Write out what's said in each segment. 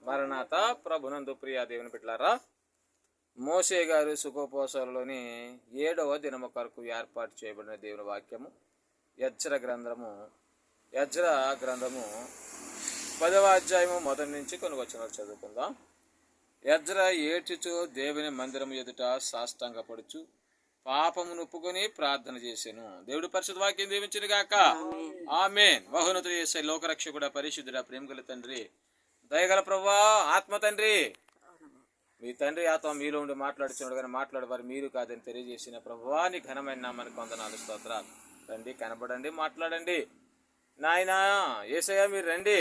మరణాత ప్రభునందు ప్రియ దేవుని బిడ్డలారా, మోషే గారు సుఖోపవాసాలలోని 7వ దినము కొరకు ఏర్పాటు చేయబడిన దేవుని వాక్యము యెజ్రా గ్రంథము 10వ అధ్యాయము మొదటి నుంచి కొన్ని వచనాలు చదువుకుందాం. యెజ్రా ఏడ్చుచు దేవుని మందిరము ఎదుట సాష్టాంగపడుచు పాపమును ఒప్పుకొని ప్రార్థన చేశాను. దేవుడి పరిశుద్ధ వాక్యం దీవించును గాక. ఆమేన్. మహోన్నతుడు యేసయ్య, లోకరక్షకుడా, పరిశుద్ధుడా, ప్రేమగల తండ్రి, దయగల ప్రభువా, ఆత్మ తండ్రి, మీ తండ్రి ఆత్మ మీలో ఉండి మాట్లాడుచున్నాడు కానీ మాట్లాడేవారు మీరు కాదని తెలియజేసిన ప్రభువా, నీ ఘనమైన నామానికి వందనాలు, స్తోత్రాలు. రండి, కనబడండి, మాట్లాడండి. నాయనా యేసయ్య మీరు రండి,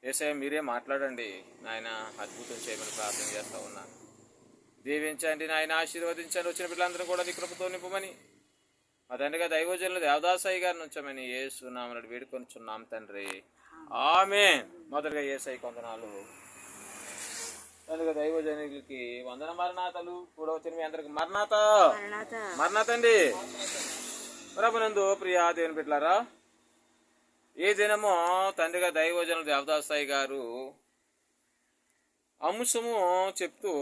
యేసయ్య మీరే మాట్లాడండి. నాయన అద్భుతం చేయమని ప్రార్థన చేస్తా ఉన్నాను. దీవించండి నాయన, ఆశీర్వదించండి. వచ్చిన బిడ్డలందరూ కూడా నీ కృపతో నింపమని మా తండ్రిగా దైవజనులు దేవదాసాయి గారిని ఉంచమని యేసు నామమున వేడుకొనుచున్నాం తండ్రి. ఆమేన్. మొదటగా యేసయ్యకి వందనాలు. తండ్రిగా దైవజనులకి వందన మరణాతలు కూడా వచ్చిన మీ అందరికి మరణాతండి. ప్రభునందు ప్రియ దేవుని బిడ్డలారా, ఈ దినము తండ్రిగా దైవజనులు దేవదాసాయి గారు అంశము చెప్తూ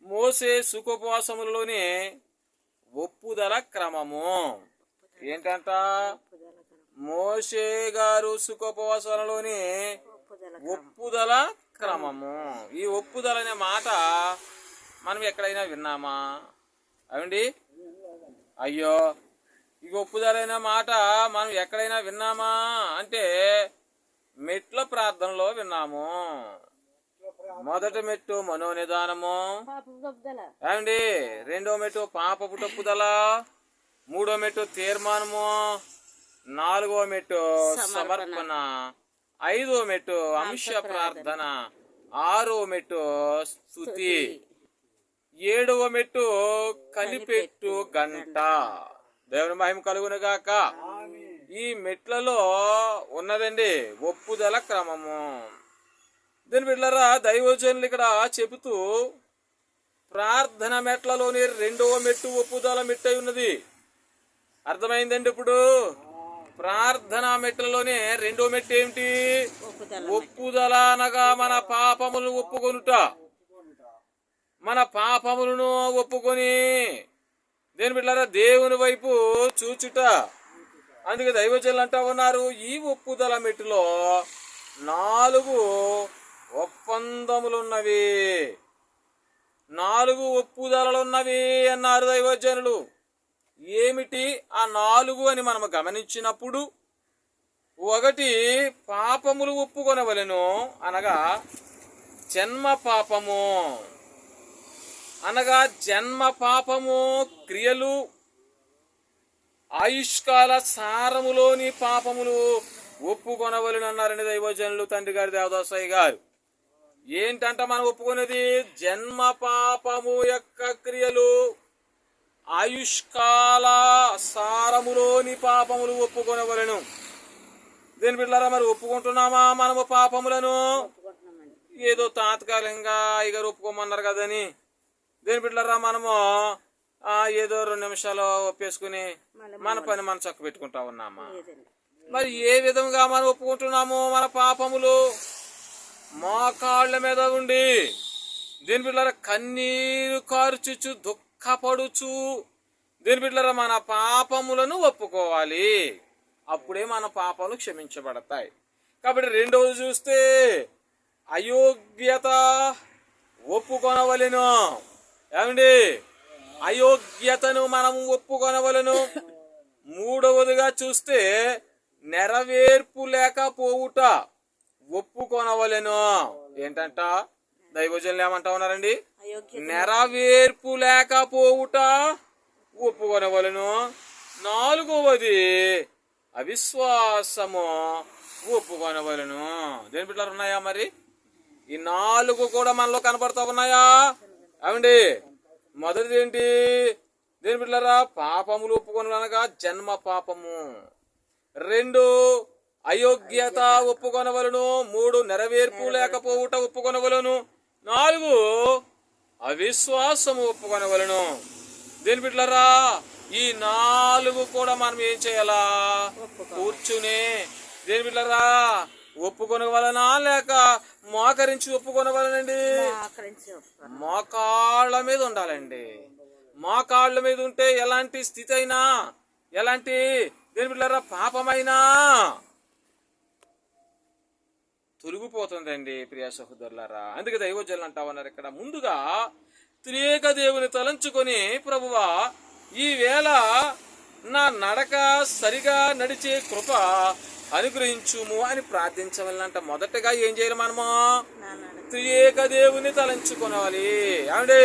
మోసే సుఖోపవాసములలోని ఒప్పుదల క్రమము ఏంటంట. మోషే గారు సుఖోపవాసాలలోని ఒప్పుదల క్రమము. ఈ ఒప్పుదల అనే మాట మనం ఎక్కడైనా విన్నామా? అవండి, అయ్యో ఈ ఒప్పుదల అనే మాట మనం ఎక్కడైనా విన్నామా అంటే మెట్ల ప్రార్థనలో విన్నాము. మొదటి మెట్టు మనోనిదానము, ఏమండి, రెండో మెట్టు పాపపు తప్పుదల, మూడో మెట్టు తీర్మానము, నాలుగో మెట్టు సమర్పణ, ఐదో మెట్టు అంశ ప్రార్థన, ఆరో మెట్టు స్తుతి, ఏడవ మెట్టు కనిపెట్టు గంట. దేవుని మహిమ కలుగునుగాక. ఈ మెట్లలో ఉన్నదండి ఒప్పుదల క్రమము. దీని బిడ్డలారా, దైవజనులు ఇక్కడ చెబుతూ ప్రార్థన మెట్లలోని రెండవ మెట్టు ఒప్పుదల మెట్టై ఉన్నది. అర్థమైందండి. ఇప్పుడు ప్రార్థన మెట్లలోనే రెండో మెట్టు ఏమిటి? ఒప్పుదల అనగా మన పాపములను ఒప్పుకొనుట. మన పాపములను ఒప్పుకొని దేని బిడ్డలారా దేవుని వైపు చూచుట. అందుకే దైవజనులు అంటా ఉన్నారు, ఈ ఒప్పుదల మెట్టులో 4 ఒప్పందములున్నవి, 4 ఒప్పుదలలున్నవి అన్నారు దైవజనులు. ఏమిటి ఆ 4 అని మనం గమనించినప్పుడు, 1 పాపములు ఒప్పుకొనవలెను, అనగా జన్మ పాపము, అనగా జన్మ పాపము క్రియలు, ఆయుష్కాల సారములోని పాపములు ఒప్పుకొనవలెను అన్నారండి దైవజనులు తండ్రి గారి దేవదాసాయి గారు. ఏంటంట మనం ఒప్పుకునేది? జన్మ పాపము యొక్క క్రియలు, ఆయుష్కాల సారములోని పాపములు ఒప్పుకొనవలెను. దేని బిడ్డలారా, మరి ఒప్పుకుంటున్నామా మనము పాపములను? ఏదో తాత్కాలికంగా అయ్యగారు ఒప్పుకోమన్నారు కదని దేని బిడ్డలారా మనము ఏదో 2 నిమిషాలు ఒప్పేసుకుని మన పని మనం చక్క పెట్టుకుంటా ఉన్నామా? మరి ఏ విధంగా మనం ఒప్పుకుంటున్నాము మన పాపములు? మోకాళ్ళ మీద ఉండి దేని బిడ్డలారా కన్నీరు కార్చుచు దుఃఖపడుచు దేని బిడ్డలారా మన పాపములను ఒప్పుకోవాలి. అప్పుడే మన పాపాలు క్షమించబడతాయి. కాబట్టి రెండవది చూస్తే అయోగ్యత ఒప్పుకొనవలెను. ఏమండి, అయోగ్యతను మనం ఒప్పుకొనవలెను. మూడవదిగా చూస్తే నెరవేర్పు లేకపోవుట ఒప్పుకొనవలెను. ఏంటంట దైవజనులు ఏమంటా ఉన్నారండి? నెరవేర్పు లేకపోవుట ఒప్పుకొనవలెను. 4వది అవిశ్వాసము ఒప్పుకొనవలెను. దేని బిడ్డలు ఉన్నాయా? మరి ఈ 4 కూడా మనలో కనబడతా ఉన్నాయా? అవండి, మొదటిది ఏంటి? దేని బిడ్డలారా పాపములు ఒప్పుకొనగా జన్మ పాపము, 2 అయోగ్యత ఒప్పుకొనవలను, 3 నెరవేర్పు లేకపోవుట ఒప్పుకొనవలను, 4 అవిశ్వాసము ఒప్పుకొనవలను. దేని బిడ్డలారా ఈ 4 కూడా మనం ఏం చేయాలా? కూర్చుని దేని బిడ్డలారా ఒప్పుకొనవలనా లేక మోకరించి ఒప్పుకొనవలనండి? మోకాళ్ళ మీద ఉండాలండి. మోకాళ్ళ మీద ఉంటే ఎలాంటి స్థితి అయినా, ఎలాంటి దేని బిడ్డలారా పాపమైనా తొలగిపోతుందండి ప్రియ సహోదరులారా. అందుకే దైవజనులు అంటా ఉన్నారు ఇక్కడ, ముందుగా త్రియేక దేవుని తలంచుకొని, ప్రభువా ఈ వేళ నా నడక సరిగా నడిచే కృప అనుగ్రహించుము అని ప్రార్థించవాలంట. మొదటగా ఏం చేయాలి? మనము త్రియేక దేవుని తలంచుకోవాలి. ఏమండి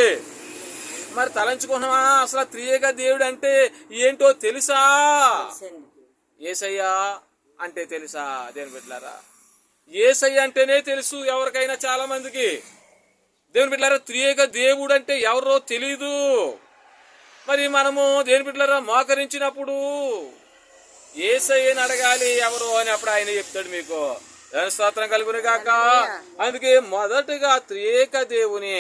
మరి తలంచుకున్నావా? అసలు త్రియేక దేవుడు అంటే ఏంటో తెలుసా? యేసయ్య అంటే తెలుసా? దేవుని బిడ్డలారా, యేసయ్య అంటేనే తెలుసు ఎవరికైనా, చాలా మందికి. దేవుని బిడ్డలారా, త్రియేక దేవుడు అంటే ఎవరో తెలీదు. మరి మనము దేవుని బిడ్డలారా మోకరించినప్పుడు యేసయ్యని అడగాలి ఎవరు అని. అప్పుడు ఆయన చెప్తాడు మీకు. స్తోత్రం కలుగును గాక. అందుకే మొదటగా త్రియేక దేవుని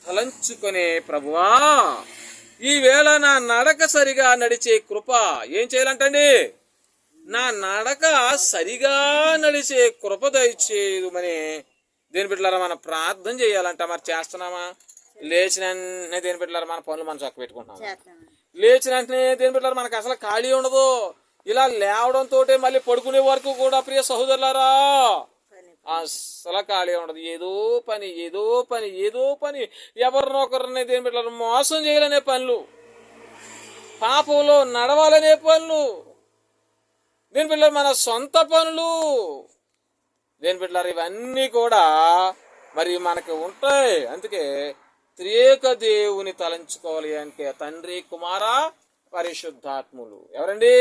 తలంచుకునే, ప్రభువా ఈ వేళ నా నడక సరిగా నడిచే కృప ఏం చేయాలంటండి? నా నడక సరిగా నడిచే కృప దయచేయమని దేని బిడ్డలారా మనం ప్రార్థన చేయాలంట. మరి చేస్తున్నామా? లేచిన వెంటనే దేని బిడ్డలారా మన పనులు మనం చక్క పెట్టుకుంటున్నాం. లేచిన వెంటనే దేని బిడ్డలారా మనకు అసలు ఖాళీ ఉండదు. ఇలా లేవడంతో మళ్ళీ పడుకునే వరకు కూడా ప్రియ సహోదరులారా అసలు ఖాళీ ఉండదు. ఏదో పని ఏదో పని ఏదో పని, ఎవరినొకరిని దేని బిడ్డలారా మోసం చేయాలనే పనులు, పాపంలో నడవాలనే పనులు, దేని బిడ్డలారా మన సొంత పనులు, దేని బిడ్డలారా ఇవన్నీ కూడా మరి మనకి ఉంటాయి. అందుకే త్రియేక దేవుని తలంచుకోవాలి అంటే తండ్రి, కుమార, పరిశుద్ధాత్ములు. ఎవరండి?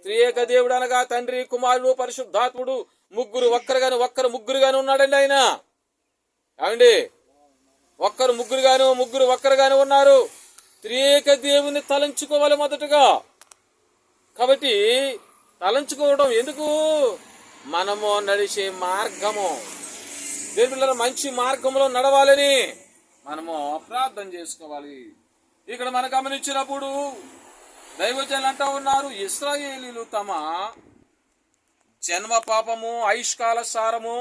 త్రియేక దేవుడు అనగా తండ్రి, కుమారుడు, పరిశుద్ధాత్ముడు ముగ్గురు ఒక్కరు ముగ్గురుగాను ఉన్నాడండి ఆయన. ఏమండి? ఒక్కరు ముగ్గురు ఒక్కరుగాను ఉన్నారు. త్రియేక దేవుని తలంచుకోవాలి మొదటగా. కాబట్టి తలంచుకోవడం ఎందుకు? మనము నడిచే మార్గము, దేవుని పిల్లల మంచి మార్గంలో నడవాలని మనము ప్రార్థన చేసుకోవాలి. ఇక్కడ మనం గమనించినప్పుడు దైవజనులు అంటా ఉన్నారు, ఇశ్రాయేలీలు తమ జన్మ పాపము, ఆయుష్కాల సారము,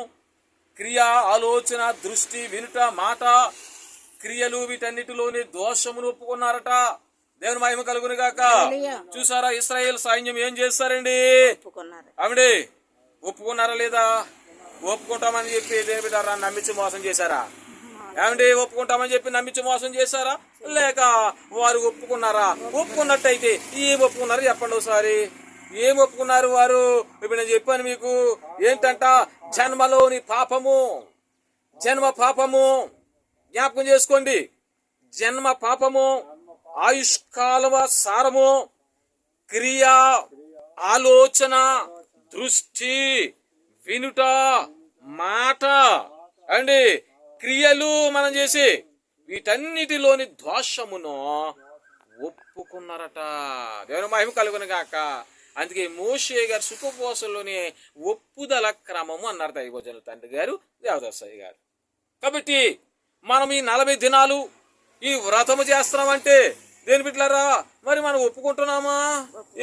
క్రియ, ఆలోచన, దృష్టి, వినుట, మాట, క్రియలు వీటన్నిటిలోని దోషమును ఒప్పుకున్నారట. దేవుని మహిమ కలుగును గాక. చూసారా ఇశ్రాయేల్ సైన్యం ఏం చేస్తారండి? ఆవిడే ఒప్పుకున్నారా లేదా? ఒప్పుకుంటామని చెప్పి దేని బిడ్డారా నమ్మించి మోసం చేశారా? ఏమండి ఒప్పుకుంటామని చెప్పి నమ్మించి మోసం చేశారా? లేక వారు ఒప్పుకున్నారా? ఒప్పుకున్నట్టయితే ఏం ఒప్పుకున్నారు చెప్పండి ఒకసారి. ఏం ఒప్పుకున్నారు వారు? ఇప్పుడు నేను చెప్పాను మీకు ఏంటంట, జన్మలోని పాపము, జన్మ పాపము. జ్ఞాపకం చేసుకోండి. జన్మ పాపము, ఆయుష్కాలవ సారము, క్రియ, ఆలోచన, దృష్టి, వినుట, మాట అండి, క్రియలు మనం చేసి వీటన్నిటిలోని దోషమును ఒప్పుకున్నారట. దేవుని మహిమ కలుగును గాక. అందుకే మోషే గారు సుఖపోసంలోని ఒప్పుదల క్రమము అన్నారు దైవజనుల తండ్రి గారు, దేవదాసయ్య గారు. కాబట్టి మనం ఈ 40 దినాలు ఈ వ్రతము చేస్తున్నామంటే దేని బిడ్డలారా మరి మనం ఒప్పుకుంటున్నామా?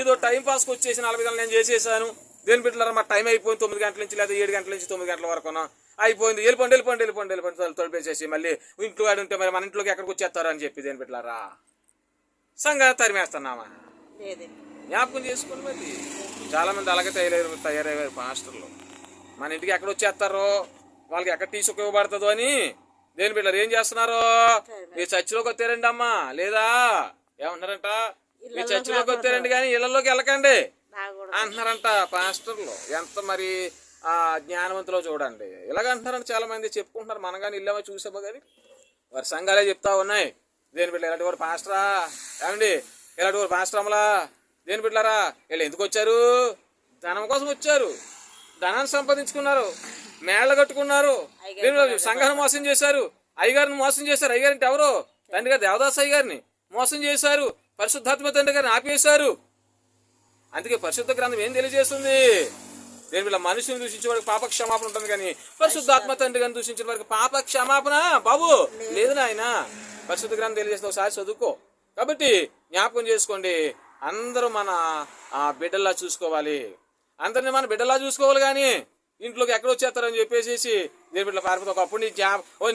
ఏదో టైం పాస్కి వచ్చేసి 40 గంటలు నేను చేసేసాను, దేని బిడ్డలారా మా టైం అయిపోయింది 9 గంటల నుంచి లేదా 7 గంటల నుంచి 9 గంటల వరకునా అయిపోయింది, వెళ్ళిపోండి తొలిపేసేసి మళ్ళీ ఇంట్లో ఉంటే మరి మన ఇంట్లోకి ఎక్కడికి వచ్చేస్తారు అని చెప్పి దేని బిడ్డలారా సంఘాన్ని తరిమేస్తున్నామా? జ్ఞాపకం చేసుకోండి. మరి చాలా మంది అలాగే తయారయ్యారు పాస్టర్లు. మన ఇంటికి ఎక్కడ వచ్చేస్తారో, వాళ్ళకి ఎక్కడ టీసుకు ఇవ్వబడుతుందో అని దేని బిడ్డలు ఏం చేస్తున్నారు? మీ చర్చిలోకి వచ్చారండి అమ్మా, లేదా ఏమన్నారంట, మీ చర్చిలోకి వచ్చారండి కానీ ఇళ్లలోకి వెళ్ళకండి అంటున్నారంట పాస్టర్లు. ఎంత మరి జ్ఞానవంతులో చూడండి. ఇలాగంటున్నారంట చాలా మంది చెప్పుకుంటున్నారు. మనం కానీ ఇల్లేమో చూసామో కానీ వారి సంఘాలే చెప్తా ఉన్నాయి. దేని బిడ్డ ఇలాంటి వారు పాస్టరా? ఏమండి ఇలాంటి వారు పాస్టరమ్మలా? దేని బిడ్డలారా వీళ్ళు ఎందుకు వచ్చారు? ధనం కోసం వచ్చారు, ధనాన్ని సంపాదించుకున్నారు, మేళ్ళ కట్టుకున్నారు, సంఘాన్ని మోసం చేశారు, అయ్యగారిని మోసం చేశారు. అయ్యగారంటే ఎవరు? తండ్రి గారు దేవదాస్ అయ్య గారిని మోసం చేశారు, పరిశుద్ధాత్మ తండ్రి గారిని ఆపేశారు. అందుకే పరిశుద్ధ గ్రంథం ఏం తెలియజేస్తుంది? దేని వల్ల మనిషిని దూషించే వారికి పాప క్షమాపణ ఉంటుంది, కానీ పరిశుద్ధాత్మ తండ్రి గారిని దూషించిన వారికి పాప క్షమాపణ బాబు లేదు నాయన. పరిశుద్ధ గ్రంథం తెలియజేస్తే ఒకసారి చదువుకో. కాబట్టి జ్ఞాపకం చేసుకోండి, అందరూ మన బిడ్డల్లా చూసుకోవాలి, అందరినీ మన బిడ్డలా చూసుకోవాలి. కానీ ఇంట్లోకి ఎక్కడ వచ్చేస్తారని చెప్పేసి దేని బిడ్డల పారిపోతే ఒకప్పుడు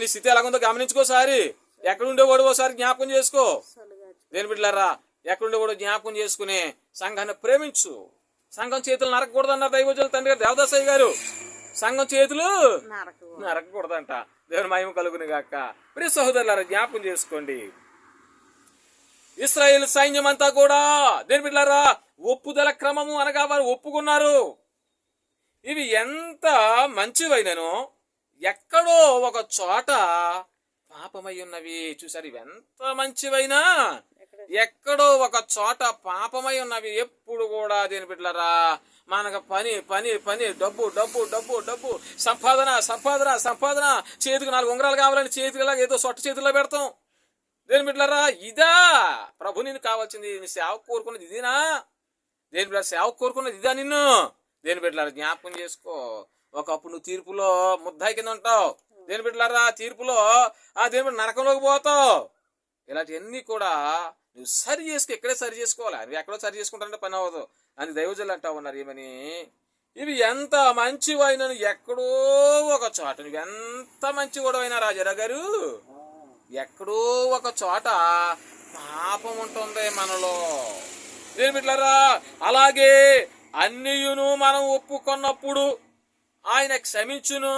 నీ స్థితి ఎలాగుందో గమనించుకోసారి, ఎక్కడుండేవాడు ఓసారి జ్ఞాపకం చేసుకో. దేని బిడ్డలారా, ఎక్కడుండేవాడు జ్ఞాపకం చేసుకుని సంఘాన్ని ప్రేమించు. సంఘం చేతులు నరకకూడదన్నారు దైవజనులు తండ్రి గారు దేవదాసయ్య గారు. సంఘం చేతులు నరకకూడదంట. దేవుని మహిమ కలుగును గాక. ప్రియ సహోదరులారా, జ్ఞాపకం చేసుకోండి. ఇశ్రాయేల్ సైన్యం అంతా కూడా దేని బిడ్డలారా ఒప్పుదల క్రమము అనగా వారు ఒప్పుకున్నారు. ఇవి ఎంత మంచివైనను ఎక్కడో ఒక చోట పాపమై ఉన్నవి. చూసారు, ఇవి ఎంత మంచివైనా ఎక్కడో ఒక చోట పాపమై ఉన్నవి. ఎప్పుడు కూడా దేని బిడ్డలారా మనకు పని పని పని, డబ్బు డబ్బు డబ్బు డబ్బు, సంపాదన సంపాదన సంపాదన, చేతికి 4 ఉంగరాలు కావాలని చేతికి ఇలా ఏదో సొట్ట చేతిలో పెడతాం. దేని బిడ్డలారా, ఇదా ప్రభు నిన్ను కావాల్సింది? నీ సేవ కోరుకున్నది ఇదేనా? దేని బిడ్డ సేవ కోరుకున్నది ఇదా నిన్ను? దేని బిడ్డలారా జ్ఞాపకం చేసుకో. ఒకప్పుడు నువ్వు తీర్పులో ముద్దాయి కింద ఉంటావు. దేని బిడ్డలారా తీర్పులో దేని బిడ్డ నరకంలోకి పోతావు. ఇలాంటివన్నీ కూడా నువ్వు సరి చేసుకో. ఇక్కడే సరి చేసుకోవాలి. నువ్వు ఎక్కడో సరి చేసుకుంటానంటే పని అవ్వదు అని దైవజనులు అంటా ఉన్నారు. ఏమని? ఇవి ఎంత మంచివైనా ఎక్కడో ఒక చోట, నువ్వు ఎంత మంచి గొడవైనా రాజారా గారు, ఎక్కడో ఒక చోట పాపం ఉంటుంది మనలో. దేని బిడ్డలారా అలాగే అన్నియును మనం ఒప్పుకున్నప్పుడు ఆయన క్షమించును.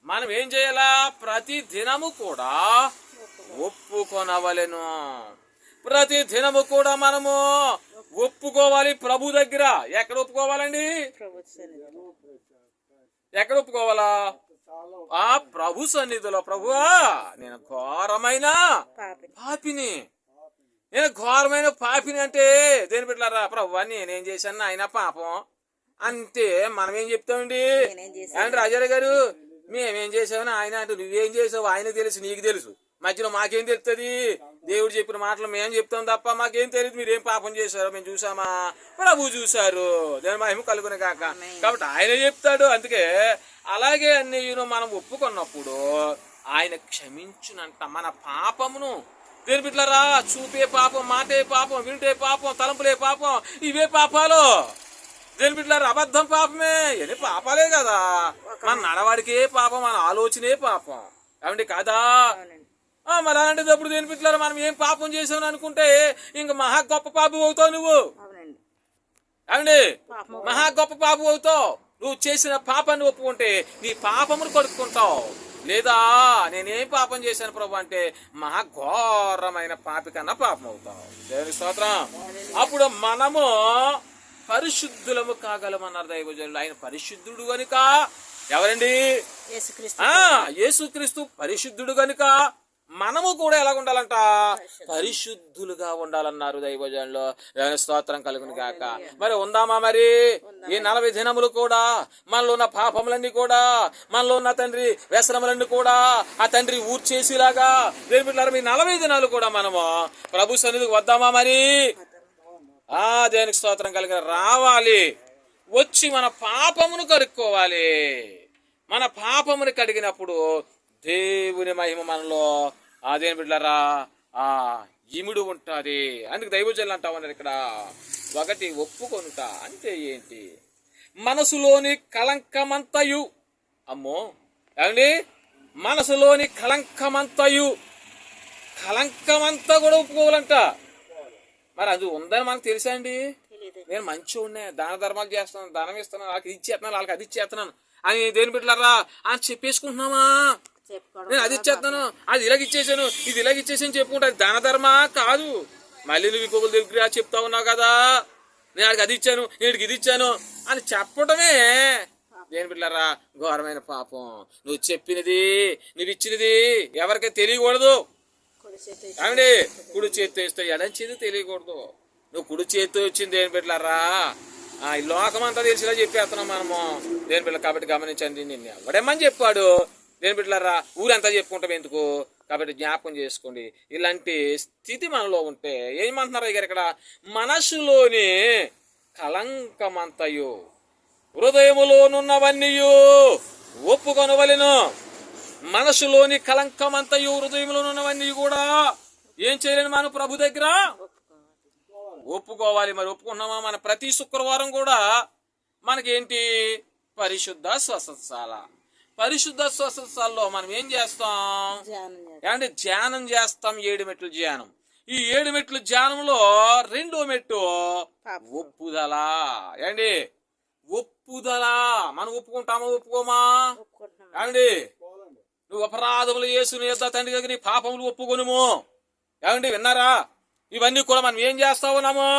మనం ఏం చేయాలా? ప్రతి దినము కూడా ఒప్పుకొనవలెను. ప్రతి దినము కూడా మనము ఒప్పుకోవాలి ప్రభు దగ్గర. ఎక్కడ ఒప్పుకోవాలండి? ఎక్కడ ఒప్పుకోవాలా? ఆ ప్రభు సన్నిధిలో. ప్రభువా, నేను ఘోరమైన పాపిని, నేను ఘోరమైన పాపిని అంటే దేని బిడ్డలారా, ప్రభువా నేనేం చేశాను ఆయన పాపం అంటే మనం ఏం చెప్తామండి? అంటే రాజారావు గారు మేమేం చేసామని ఆయన అంటే నువ్వేం చేసావు ఆయన తెలుసు, నీకు తెలుసు. మధ్యలో మాకేం తెలుస్తుంది? దేవుడు చెప్పిన మాటలు మేము చెప్తాం తప్ప మాకేం తెలియదు. మీరేం పాపం చేశారో మేము చూసామా? ప్రభు చూశారు. దేని మహిమ కలుగును కాక. కాబట్టి ఆయన చెప్తాడు. అందుకే అలాగే అన్ని మనం ఒప్పుకున్నప్పుడు ఆయన క్షమించునంట మన పాపమును. దేని బిడ్డలారా చూపే పాపం, మాటే పాపం, వింటే పాపం, తలంపులే పాపం, ఇవే పాపాలు. దేని బిడ్డలారా అబద్ధం పాపమే, ఎన్ని పాపాలే కదా. మన నడవాడికే పాపం, మన ఆలోచనే పాపం. కాబట్టి కాదా? మరి అలాంటిదప్పుడు దేని బిడ్డలారా మనం ఏం పాపం చేసామని అనుకుంటే ఇంక మహా గొప్ప పాపి అవుతావు నువ్వు. ఏమండి, మహా గొప్ప పాపి అవుతావు. నువ్వు చేసిన పాపాన్ని ఒప్పుకుంటే నీ పాపమును కడుక్కుంటావు. లేదా నేనేం పాపం చేశాను ప్రభు అంటే మహా ఘోరమైన పాపి కన్నా పాపం అవుతావు. దేవుని స్తోత్రం. అప్పుడు మనము పరిశుద్ధులము కాగలమన్నారు దైవజనులు. ఆయన పరిశుద్ధుడు గనుక, ఎవరండి? యేసుక్రీస్తు పరిశుద్ధుడు గనుక మనము కూడా ఎలా ఉండాలంట? పరిశుద్ధులుగా ఉండాలన్నారు దైవజనులు. దేవుని స్తోత్రం కలుగును గాక. మరి ఉందామా? మరి ఈ 40 దినములు కూడా మనలో ఉన్న పాపములన్నీ కూడా, మనలో ఉన్న తండ్రి వ్యసనములన్నీ కూడా ఆ తండ్రి ఊర్చేసేలాగా దేని బిడ్డలారా మీ 40 దినాలు కూడా మనము ప్రభు సన్నిధికి వద్దామా? మరి దేనికి స్తోత్రం కలిగిన రావాలి. వచ్చి మన పాపమును కడుక్కోవాలి. మన పాపమును కడిగినప్పుడు దేవుని మహిమ మనలో దేని బిడ్డలారా ఇముడు ఉంటుంది. అందుకు దైవజనులు అంటా ఉన్నారు ఇక్కడ. ఒకటి ఒప్పుకొనుట అంటే ఏంటి? మనసులోని కళంకమంతయు, అమ్మో ఏమండి, మనసులోని కళంకమంతయు, కళంకమంతా కూడా ఒప్పుకోవాలంట. మరి అది ఉందని మనకు తెలుసా అండి? నేను మంచిగా దాన ధర్మాలు చేస్తున్నాను, దానం ఇస్తున్నాను, వాళ్ళకి ఇచ్చేస్తున్నాను, వాళ్ళకి అది ఇచ్చేస్తున్నాను అని దేని బిడ్డలారా అని చెప్పేసుకుంటున్నామా? నేను అది ఇచ్చేస్తాను, అది ఇలాగ ఇచ్చేసాను, ఇది ఇలాగ ఇచ్చేసాను చెప్పుకుంటా. దాన ధర్మ కాదు. మళ్ళీ నువ్వు ఇంకొకరి దగ్గర చెప్తా ఉన్నావు కదా, నేను ఆడికి అది ఇచ్చాను, వీడికి ఇది ఇచ్చాను అని చెప్పడమే దేని బిడ్డలారా ఘోరమైన పాపం. నువ్వు చెప్పినది, నువ్వు ఇచ్చినది ఎవరికీ తెలియకూడదు. ఏమండి, కుడి చేతితో ఇస్తే ఎడం చేతి తెలియకూడదు. నువ్వు కుడి చేతితో వచ్చింది దేని బిడ్డలారా ఈ లోకమంతా తెలిసిలా చెప్పేస్తున్నాం మనము దేని బిడ్డ. కాబట్టి గమనించండి, నిన్ను ఎవడేమని చెప్పాడు దేని బిడ్డలారా, ఊరంతా చెప్పుకుంటాం ఎందుకు? కాబట్టి జ్ఞాపకం చేసుకోండి. ఇలాంటి స్థితి మనలో ఉంటే ఏమంటున్నారు గారు ఇక్కడ? మనసులోని కళంకమంతయు హృదయములోనున్నవన్నీయు ఒప్పుకొనవలెను. మనసులోని కళంకమంతయు హృదయంలోనున్నవన్నీ కూడా ఏం చేయలేను? మనం ప్రభు దగ్గర ఒప్పుకోవాలి. మరి ఒప్పుకున్నామా? మన ప్రతి శుక్రవారం కూడా మనకేంటి? పరిశుద్ధ స్వస్థతశాల. పరిశుద్ధ స్వస్థతశాలలో మనం ఏం చేస్తాం అంటే ధ్యానం చేస్తాం. 7 మెట్ల ధ్యానం. ఈ 7 మెట్ల ధ్యానంలో 2వ మెట్టు ఒప్పుదల. ఏండి ఒప్పుదల. మనం ఒప్పుకుంటామా ఒప్పుకోమా ఏమండి? నువ్వు అపరాధములు యేసుని యొద్ద తండ్రి దగ్గర నీ పాపములు ఒప్పుకొనుము. ఏమండి విన్నారా? ఇవన్నీ కూడా మనం ఏం చేస్తా ఉన్నాము?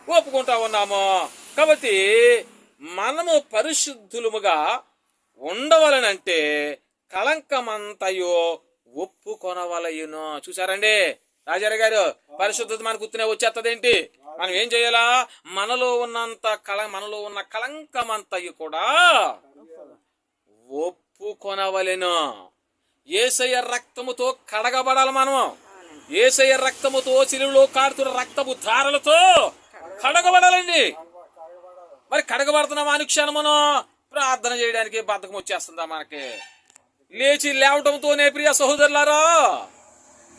ఒప్పుకుంటా ఉన్నాము. కాబట్టి మనము పరిశుద్ధులముగా ఉండవలనంటే కళంకమంతయో ఒప్పుకొనవలయును. చూసారండి రాజారావు గారు, పరిశుద్ధత మనకు గుర్తునే వచ్చేస్తదేంటి? మనం ఏం చేయాలా? మనలో ఉన్న కళంకమంతయు కూడా ఒప్పుకొనవలెను. యేసయ్య రక్తముతో కడగబడాలి. మనం యేసయ్య రక్తముతో శిలువలో కారుతున్న రక్తపు ధారలతో కడగబడాలండి. మరి కడగబడుతున్నామా అని క్షణమును ప్రార్థన చేయడానికి బద్ధకం వచ్చేస్తుందా మనకి? లేచి లేవటంతోనే ప్రియ సహోదరులారా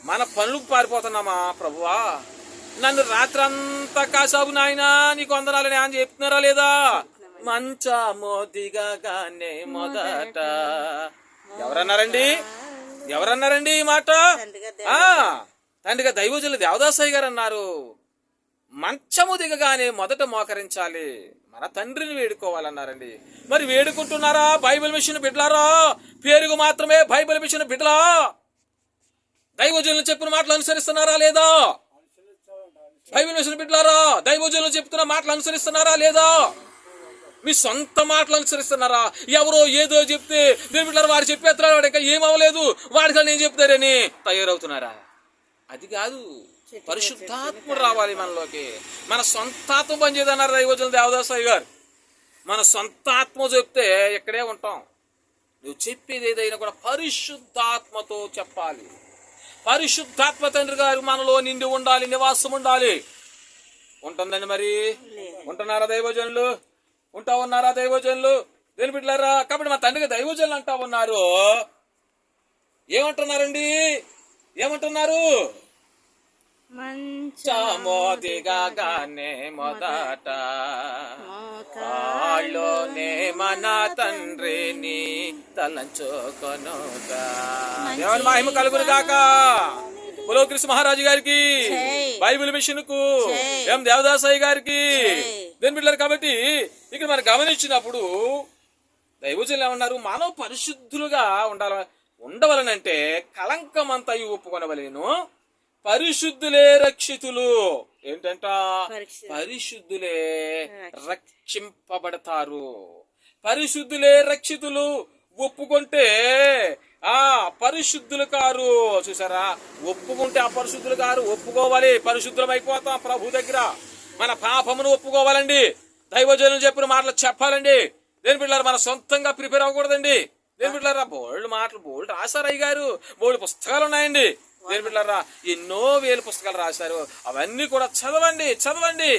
మన పనులకు పారిపోతున్నామా? ప్రభువా నన్ను రాత్రంతా కాసాబు నాయనా నీకు వందనాలని అని చెప్తున్నారా లేదా? మంచము దిగగానే మొదట ఎవరన్నారండి ఈ మాట? తండ్రిగా దైవజనులు దేవదాసయ్య గారు అన్నారు. మంచము దిగగానే మొదట మోకరించాలి, మన తండ్రిని వేడుకోవాలన్నారండి. మరి వేడుకుంటున్నారా బైబిల్ మిషన్ బిడ్డలారా? పేరుకు మాత్రమే బైబిల్ మిషన్ బిడ్డలా? దైవజనులు చెప్పిన మాటలు అనుసరిస్తున్నారా లేదా? బైబిల్ మిషన్ బిడ్డలారా దైవజనులు చెప్తున్న మాటలు అనుసరిస్తున్నారా లేదా? మీ సొంత మాటలు అనుసరిస్తున్నారా? ఎవరో ఏదో చెప్తే దేవుని బిడ్డలారా వాడు చెప్పేస్తున్నారు, వాడు ఇంకా ఏమవ్వలేదు, వాడికి నేను చెప్తారని తయారవుతున్నారా? అది కాదు. పరిశుద్ధాత్ముడు రావాలి మనలోకి. మన సొంతాత్మ పనిచేయదన్నారు దైవజనులు దేవదాసయ్య గారు. మన సొంతాత్మ చెప్తే ఇక్కడే ఉంటాం. నువ్వు చెప్పేది ఏదైనా కూడా పరిశుద్ధాత్మతో చెప్పాలి. పరిశుద్ధాత్మ తండ్రి గారు మనలో నిండి ఉండాలి, నివాసం ఉండాలి. ఉంటుందండి మరి? ఉంటున్నారా దైవజనులు? ఉంటా ఉన్నారా దైవజనులు? దేని బిడ్డలారా? కాబట్టి మా తండ్రికి దైవజనులు అంటా ఉన్నారు. ఏమంటున్నారండి? ఏమంటున్నారు? మంచము దిగగానే మొదట కాళ్ళలోనే మన తండ్రిని తలంచుకొనుగా. దేవుని మహిమ కలుగును గాక. బులో కృష్ణ మహారాజు గారికి, బైబిల్ మిషన్ కు, ఎం దేవదాసయ్య గారికి, దేని బిడ్డలారు. కాబట్టి ఇక్కడ మనం గమనించినప్పుడు దైవజనులు ఏమన్నారు? మనం పరిశుద్ధులుగా ఉండవలనంటే కళంకమంతయు ఒప్పుకొనవలేను, పరిశుద్ధులే రక్షితులు. ఏంటంట? పరిశుద్ధులే రక్షింపబడతారు, పరిశుద్ధులే రక్షితులు. ఒప్పుకుంటే పరిశుద్ధులు కారు. చూసారా? ఒప్పుకుంటే అపరిశుద్ధులు కారు. ఒప్పుకోవాలి, పరిశుద్ధులం అయిపోతాం ప్రభు దగ్గర. మన పాపమును ఒప్పుకోవాలండి. దైవజనులు చెప్పిన మాటలు చెప్పాలండి. దేని బిడ్డలారా మన సొంతంగా ప్రిపేర్ అవ్వకూడదండి. దేని బిడ్డలారా బోల్డ్ మాటలు బోల్డ్ రాశారు అయ్య గారు, బోల్డ్ పుస్తకాలు ఉన్నాయండి. దేని బిడ్డలారా ఎన్నో వేల పుస్తకాలు రాశారు. అవన్నీ కూడా చదవండి.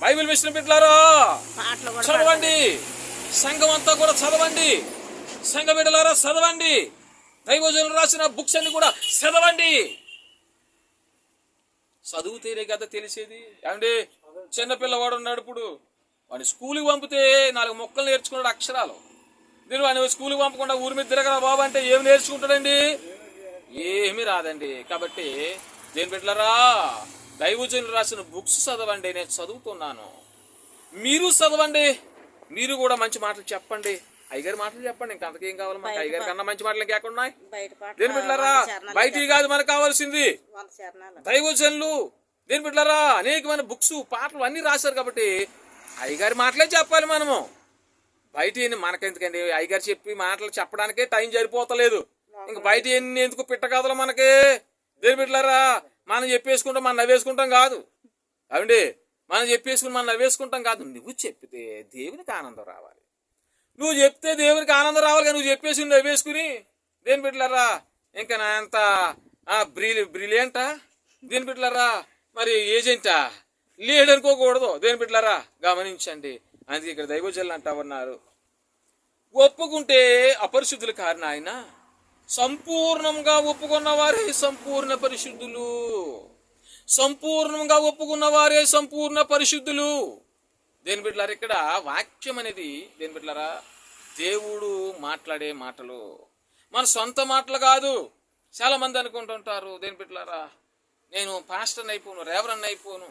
బైబిల్ మిషన్ బిడ్డలారా చదవండి. సంఘం అంతా కూడా చదవండి. సంఘ బిడ్డలారా చదవండి. దైవజనులు రాసిన బుక్స్ అన్ని కూడా చదవండి. చదువుతేనే కదా తెలిసేది. ఏమండి? చిన్నపిల్లవాడు ఉన్నాడు, ఇప్పుడు వాడిని స్కూల్కి పంపితే 4 మొక్కలు నేర్చుకున్నాడు, అక్షరాలు. నేను వాడిని స్కూల్కి పంపకుండా ఊరి మీద తిరగరా బాబు అంటే ఏమి నేర్చుకుంటాడండి? ఏమీ రాదండి. కాబట్టి దేని బిడ్డలారా దైవజనులు రాసిన బుక్స్ చదవండి. నేను చదువుతున్నాను, మీరు చదవండి. మీరు కూడా మంచి మాటలు చెప్పండి. అయ్యగారి మాటలు చెప్పండి. ఇంకా అంతకేం కావాలి మనకి? అయ్యగారి కన్నా మంచి మాటలు ఇంకెక్కడున్నాయి? దేని బిడ్డలారా బయటికి కాదు మనకు కావాల్సింది దైవజనులు. దేని బిడ్డలారా అనేకమైన బుక్స్ పాటలు అన్ని రాశారు. కాబట్టి అయ్యగారి మాటలే చెప్పాలి మనము. బయట మనకెందుకండి? అయ్యగారు చెప్పి మాటలు చెప్పడానికే టైం సరిపోతలేదు. ఇంక బయట ఎన్ని ఎందుకు పిట్టకథలు మనకి? దేని బిడ్డలారా మనం చెప్పేసుకుంటాం, మనం నవ్వేసుకుంటాం కాదు. అవండి మనం చెప్పేసుకుని మనం నవ్వేసుకుంటాం కాదు. నువ్వు చెప్తే దేవునికి ఆనందం రావాలి. నువ్వు చెప్తే దేవునికి ఆనందం రావాలి. కానీ నువ్వు చెప్పేసి నవ్వేసుకుని దేని బిడ్డలారా ఇంకా నా అంత బ్రిలియంటా? దేని బిడ్డలారా మరి ఏజెంటా లేడనుకోకూడదు. దేని బిడ్డలారా గమనించండి. అందుకే ఇక్కడ దైవజనులు అంటా ఉన్నారు, ఒప్పుకుంటే అపరిశుద్ధులు కారణ ఆయన సంపూర్ణంగా ఒప్పుకున్న వారే సంపూర్ణ పరిశుద్ధులు. సంపూర్ణంగా ఒప్పుకున్న వారే సంపూర్ణ పరిశుద్ధులు. దేని బిడ్డలారా ఇక్కడ వాక్యం అనేది దేని బిడ్డలారా దేవుడు మాట్లాడే మాటలు, మన సొంత మాటలు కాదు. చాలా మంది అనుకుంటుంటారు దేని బిడ్డలారా నేను పాస్టర్ అయిపోను, రెవరెండ్ అయిపోను,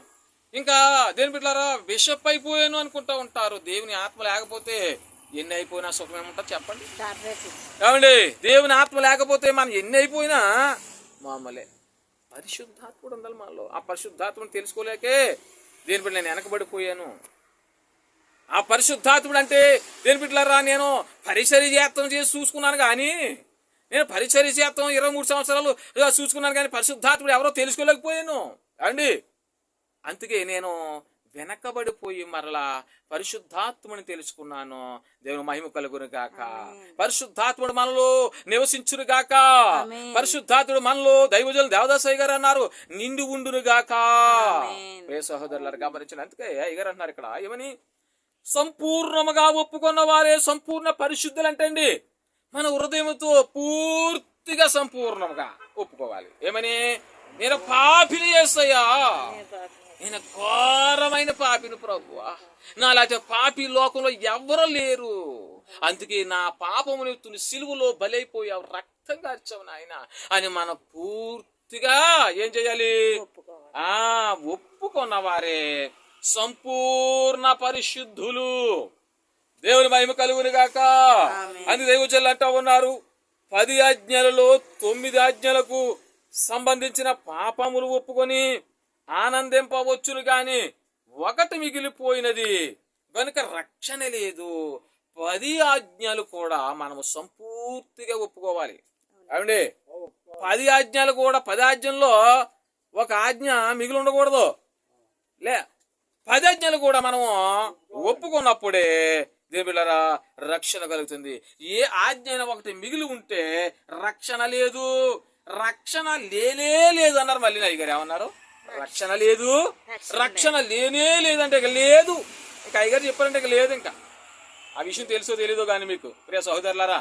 ఇంకా దేని బిడ్డలారా బిషప్ అయిపోయాను అనుకుంటా ఉంటారు. దేవుని ఆత్మ లేకపోతే ఎన్ని అయిపోయినా సుఖం ఏముంటుంది చెప్పండి. ఏమండి దేవుని ఆత్మ లేకపోతే మనం ఎన్ని అయిపోయినా మామూలే. పరిశుద్ధాత్ముడు ఉండాలి మనలో. ఆ పరిశుద్ధాత్మను తెలుసుకోలేకే దేని బిడ్డ నేను వెనకబడిపోయాను. ఆ పరిశుద్ధాత్ముడు అంటే దేని బిడ్డలారా నేను పరిచర్య చేత్తం చేసి చూసుకున్నాను, కానీ నేను పరిచర్య చేత్తం 23 సంవత్సరాలు చూసుకున్నాను, కానీ పరిశుద్ధాత్ముడు ఎవరో తెలుసుకోలేకపోయాను అండి. అందుకే నేను వెనకబడిపోయి మరలా పరిశుద్ధాత్ముని తెలుసుకున్నాను. దేవుని మహిమ కలుగును గాక. పరిశుద్ధాత్ముడు మనలో నివసించును గాక. పరిశుద్ధాత్ముడు మనలో దైవజనులు దేవదాసయ్య గారు అన్నారు నిండి ఉండును గాక. ఏ సహోదరులారు గమనించిన అందుకే అయ్యగారు అంటున్నారు ఇక్కడ ఏమని, సంపూర్ణముగా ఒప్పుకున్న వారే సంపూర్ణ పరిశుద్ధులు అంటండి. మన హృదయంతో పూర్తిగా సంపూర్ణంగా ఒప్పుకోవాలి. ఏమని, నేను పాపిని యేసయ్యా, నేను ఘోరమైన పాపిని ప్రభువా, నాలాంటి పాపి లోకంలో ఎవరు లేరు, అందుకే నా పాపముని తుని సిలువలో బలైపోయావు, రక్తం కార్చావు నాయన అని మనం పూర్తిగా ఏం చేయాలి, ఒప్పుకున్న వారే సంపూర్ణ పరిశుద్ధులు. దేవుని మహిమ కలుగును గాక. అని దైవజనులు అంటూ ఉన్నారు 10 ఆజ్ఞలలో 9 ఆజ్ఞలకు సంబంధించిన పాపములు ఒప్పుకొని ఆనందింపవచ్చును గాని 1 మిగిలిపోయినది గనుక రక్షణ లేదు. 10 ఆజ్ఞలు కూడా మనము సంపూర్తిగా ఒప్పుకోవాలి. ఏమండి 10 ఆజ్ఞలు కూడా 10 ఆజ్ఞల్లో ఒక ఆజ్ఞ మిగిలి ఉండకూడదు. 10 ఆజ్ఞలు కూడా మనము ఒప్పుకున్నప్పుడే దేవులారా రక్షణ కలుగుతుంది. ఏ ఆజ్ఞ ఒకటి మిగిలి ఉంటే రక్షణ లేదు, రక్షణ లేనే లేదు అన్నారు. మళ్ళీ అయ్యగారు ఏమన్నారు, రక్షణ లేదు, రక్షణ లేనే లేదంటే ఇక లేదు. ఇంకా అయ్యగారు చెప్పారంటే ఇక లేదు. ఇంకా ఆ విషయం తెలుసో తెలీదో కానీ మీకు ప్రియ సహోదరులారా,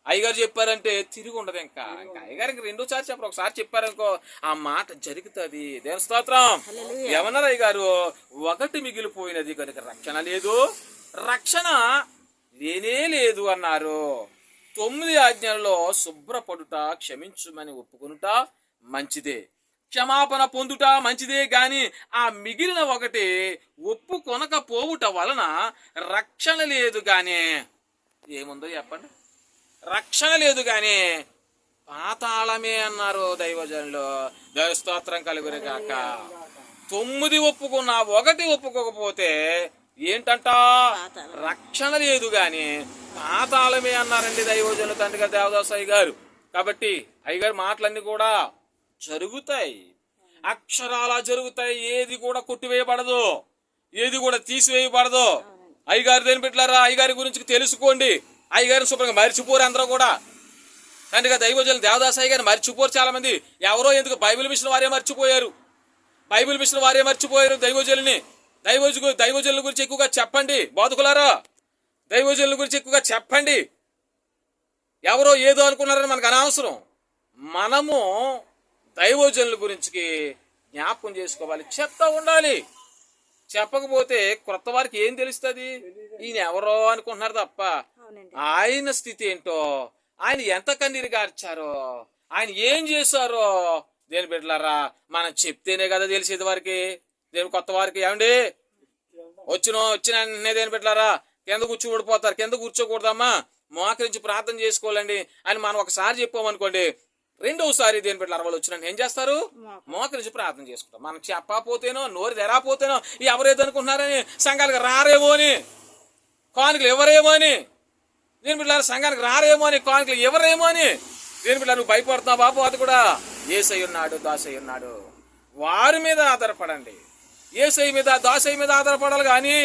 అయ్యగారు చెప్పారంటే తిరిగి ఉండదు. ఇంకా అయ్యగారికి 2సారి చెప్పరు, ఒకసారి చెప్పారనుకో ఆ మాట జరుగుతుంది. దేవుని స్తోత్రం. ఏమన్నారు అయ్యగారు, 1 మిగిలిపోయినది కనుక రక్షణ లేదు, రక్షణ లేనే లేదు అన్నారు. 9 ఆజ్ఞలలో శుభ్రపడుట, క్షమించుమని ఒప్పుకొనుట మంచిదే, క్షమాపణ పొందుట మంచిదే, గాని ఆ మిగిలిన 1 ఒప్పుకొనకపోవుట వలన రక్షణ లేదు. గాని ఏముందో చెప్పండి, రక్షణ లేదు గాని పాతాళమే అన్నారు దైవజనులు. దైవ స్తోత్రం కలుగును గాక. 9 ఒప్పుకున్న 1 ఒప్పుకోకపోతే ఏంటంట, రక్షణ లేదు గాని పాతాళమే అన్నారండి దైవజనులు తండ్రి గారు దేవదాసయ్య గారు. కాబట్టి అయ్యగారు మాటలన్నీ కూడా జరుగుతాయి, అక్షరాలా జరుగుతాయి. ఏది కూడా కొట్టివేయబడదు, ఏది కూడా తీసివేయబడదు. అయ్యగారు దేని పెట్టారా, అయ్యగారి గురించి తెలుసుకోండి. అయ్యగారిని శుభ్రంగా మర్చిపోరు అందరూ కూడా. తండ్రిగా దైవజనులు దేవదాసయ్య గారిని మర్చిపోరు చాలా మంది. ఎవరో ఎందుకు బైబిల్ మిషన్ వారే మర్చిపోయారు, బైబిల్ మిషన్ వారే మర్చిపోయారు దైవజనుల్ని. దైవజనుల గురించి ఎక్కువగా చెప్పండి బోధకులారా, దైవజనుల గురించి ఎక్కువగా చెప్పండి. ఎవరో ఏదో అనుకున్నారని మనకు అనవసరం. మనము దైవజనుల గురించి జ్ఞాపకం చేసుకోవాలి, చెప్తా ఉండాలి. చెప్పకపోతే కొత్త వారికి ఏం తెలుస్తుంది, ఈయన ఎవరో అనుకుంటున్నారు తప్ప ఆయన స్థితి ఏంటో, ఆయన ఎంత కన్నీరు గార్చారో, ఆయన ఏం చేశారో దేని బిడ్డలారా మనం చెప్తేనే కదా తెలిసేది వారికి, దేని కొత్త వారికి. ఏమండి వచ్చిన దేని బిడ్డలారా కింద కూర్చోబడిపోతారు, కింద కూర్చోకూడదమ్మా, మోకరించి ప్రార్థన చేసుకోవాలండి అని మనం ఒకసారి చెప్పామనుకోండి, 2వసారి దేని బిడ్డలారా వాళ్ళు వచ్చిన ఏం చేస్తారు, మోకరించి ప్రార్థన చేసుకుంటాం. మనం చెప్పకపోతేనో నోరు తెరాపోతేనో ఎవరేదో అనుకుంటున్నారని సంఘాలకు రారేమో అని, కానుకలు ఎవరేమో అని, దేని బిడ్డలారా సంఘానికి రారేమో అని, కానుకలు ఎవరేమో అని దేని బిడ్డ నువ్వు భయపడుతున్నావు బాబు. అది కూడా యేసయ్య ఉన్నాడు, దాసయ్య ఉన్నాడు, వారి మీద ఆధారపడండి. యేసయ్య మీద దాసయ్య మీద ఆధారపడాలి కానీ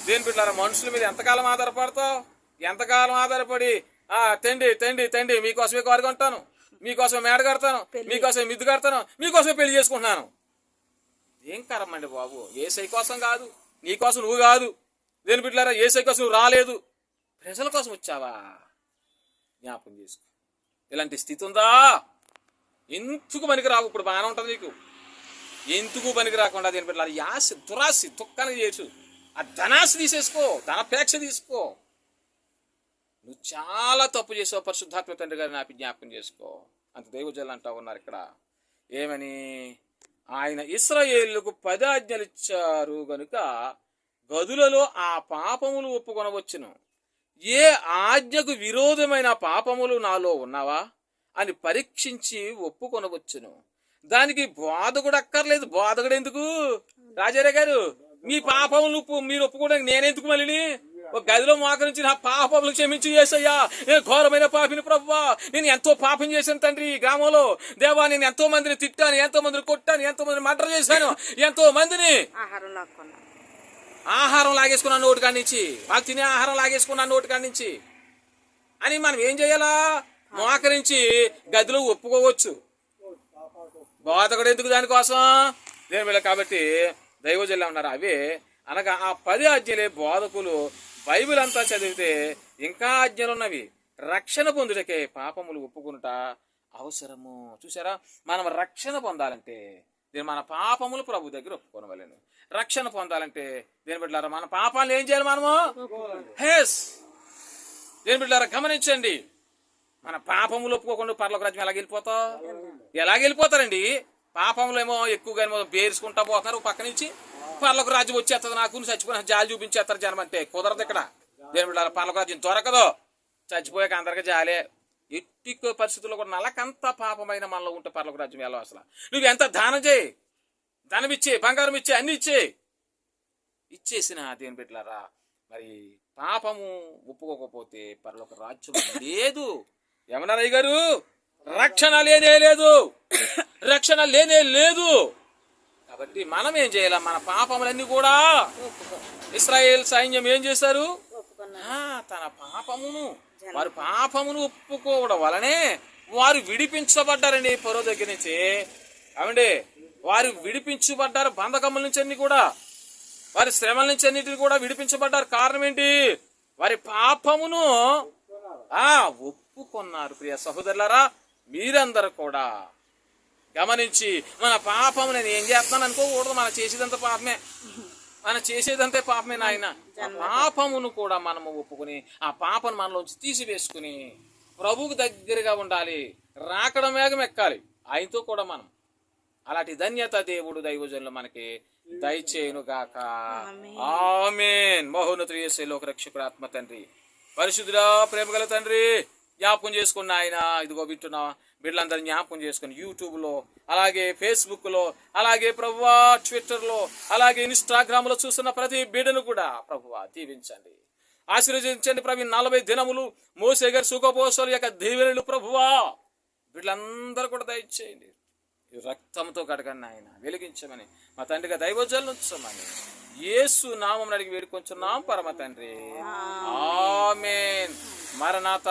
దేని బిడ్డలారా మనుషుల మీద ఎంతకాలం ఆధారపడతావు, ఎంతకాలం ఆధారపడి తండి తండి తండి మీకోసమే కారు కొంటాను, మీకోసమే మేడ కడతాను, మీకోసమే మిద్దు కడతాను, మీకోసమే పెళ్లి చేసుకుంటున్నాను. ఏం కరమండి బాబు, యేసయ్య కోసం కాదు, నీ కోసం నువ్వు కాదు. దేని బిడ్డలారా యేసయ్య కోసం నువ్వు రాలేదు, ప్రజల కోసం వచ్చావా, జ్ఞాపకం చేసుకో. ఇలాంటి స్థితి ఉందా, ఎందుకు పనికి రావు. ఇప్పుడు బాగానే ఉంటుంది నీకు, ఎందుకు పనికి రాకుండా దేని బిడ్డలారా యాసి దురాసి దుఃఖానికి చేయొచ్చు. ఆ ధనాశ తీసేసుకో, ధనపేక్ష తీసుకో. నువ్వు చాలా తప్పు చేసావు, పరిశుద్ధాత్మ తండ్రి గారు నాకు జ్ఞాపకం చేసుకో. అంత దైవజనులు అంటా ఉన్నారు ఇక్కడ. ఏమని? ఆయన ఇశ్రాయేలుకు 10 ఆజ్ఞలు ఇచ్చారు గనుక గదులలో ఆ పాపములు ఒప్పుకొనవచ్చును. ఏ ఆజ్ఞకు విరోధమైన పాపములు నాలో ఉన్నావా అని పరీక్షించి ఒప్పుకొనవచ్చును. దానికి బోధకుడు అక్కర్లేదు. బోధకుడు ఎందుకు? రాజారే గారు, మీ పాపములు మీరు ఒప్పుకోవడానికి నేనెందుకు? మళ్ళీ ఒక గదిలో మోకరించి నా పాపములు క్షమించి యేసయ్యా, నేను ఘోరమైన పాపిని ప్రభువా, నేను ఎంతో పాపం చేశాను తండ్రి ఈ గ్రామంలో. దేవా, నేను ఎంతో మందిని తిట్టాను, ఎంతో మందిని కొట్టాను, ఎంతో మందిని మర్డర్ చేశాను, ఎంతో మందిని ఆహారం లాగేసుకున్నాను నోటి కాడి నుంచి, మాకు తినే ఆహారం లాగేసుకున్నాను నోటి కాడి నుంచి అని మనం ఏం చేయాలా? మోకరించి గదిలో ఒప్పుకోవచ్చు. బోధకుడు ఎందుకు దానికోసం? దేవుళ్ళ. కాబట్టి దైవజనులు ఉన్నారు. అవే అనగా ఆ 10 ఆజ్ఞలే బోధకులు బైబిల్ అంతా చదివితే ఇంకా ఆజ్ఞలున్నవి. రక్షణ పొందుటకే పాపములు ఒప్పుకునుట అవసరము. చూసారా, మనం రక్షణ పొందాలంటే మన పాపములు ప్రభు దగ్గర ఒప్పుకోనవలేను. రక్షణ పొందాలంటే దేని బిడ్డలారా మన పాపాలను ఏం చేయాలి? మనము దేని బిడ్డలారా గమనించండి. మన పాపములు ఒప్పుకోకుండా పరలోక రాజ్యం ఎలాగెళ్ళిపోతారండి? పాపములు ఏమో ఎక్కువగా ఏమో బేర్చుకుంటా పోతున్నారు. పక్క నుంచి పరలోక రాజ్యం వచ్చేస్తుంది, నాకు చచ్చిపోయిన జాలి చూపించేస్తారు జనం. అంటే కుదరదు ఇక్కడ. దేని బిడ్డలారా పరలోక రాజ్యం దొరకదు. చచ్చిపోయాక అందరికీ జాలే. ఎట్టి పరిస్థితుల్లో కూడా నలకంత పాపమైన మనలో ఉంటే పరలోక రాజ్యం వెళ్ళవు. అసలు నువ్వు ఎంత దానం చేయి, ధనం ఇచ్చే, బంగారం ఇచ్చే, అన్ని ఇచ్చేసిన దేని బిడ్డలారా మరి పాపము ఒప్పుకోకపోతే పరలోక రాజ్యం లేదు. ఏమన్నారు అయ్య గారు? రక్షణ లేనే లేదు. కాబట్టి మనం ఏం చేయాలి? మన పాపములన్నీ కూడా ఇశ్రాయేల్ సైన్యం ఏం చేశారు? తన పాపమును ఒప్పుకోవడం వలనే వారు విడిపించబడ్డారండి ఫరో దగ్గర నుంచి. అవండి, వారు విడిపించబడ్డారు బంధకముల నుంచి అన్ని కూడా, వారి శ్రమల నుంచి అన్నిటిని కూడా విడిపించబడ్డారు. కారణం ఏంటి? వారి పాపమును ఒప్పుకున్నారు. ప్రియ సహోదరులారా, మీరందరూ కూడా గమనించి మన పాపము నేను ఏం చేస్తున్నాను అనుకోకూడదు. మనం చేసేదంతే పాపమే నాయన. పాపమును కూడా మనము ఒప్పుకుని ఆ పాపను మనలోంచి తీసివేసుకుని ప్రభువుకు దగ్గరగా ఉండాలి. రాకడ మేఘం ఎక్కాలి ఆయనతో కూడా మనం. అలాంటి ధన్యత దేవుడు దైవజనులు మనకి దయచేయునుగాక. ఆమేన్. మహోన్నతుడు యేసు లోక రక్షకుడు ఆత్మ తండ్రి, పరిశుద్ధుడా, ప్రేమగల తండ్రి, జ్ఞాపకం చేసుకున్న ఆయన ఇదిగో వింటున్నా బిడ్డలందరినీ జ్ఞాపకం చేసుకుని యూట్యూబ్లో, అలాగే ఫేస్బుక్లో, అలాగే ప్రభువా ట్విట్టర్లో, అలాగే ఇన్స్టాగ్రామ్లో చూస్తున్న ప్రతి బిడ్డను కూడా ప్రభువా దీవించండి, ఆశీర్వదించండి. ప్రభు 40 దినములు మోసే గారి సుఖపోసల యొక్క దీవెనలు ప్రభువా బిడ్డలందరూ కూడా దయచేయండి. రక్తంతో కడగండి ఆయన, వెలిగించమని మా తండ్రిగా దైవజనులను ఉంచమని యేసు నామం అడిగి వేడుకొంచున్నాం పరమ తండ్రి. ఆమేన్. మరణాత.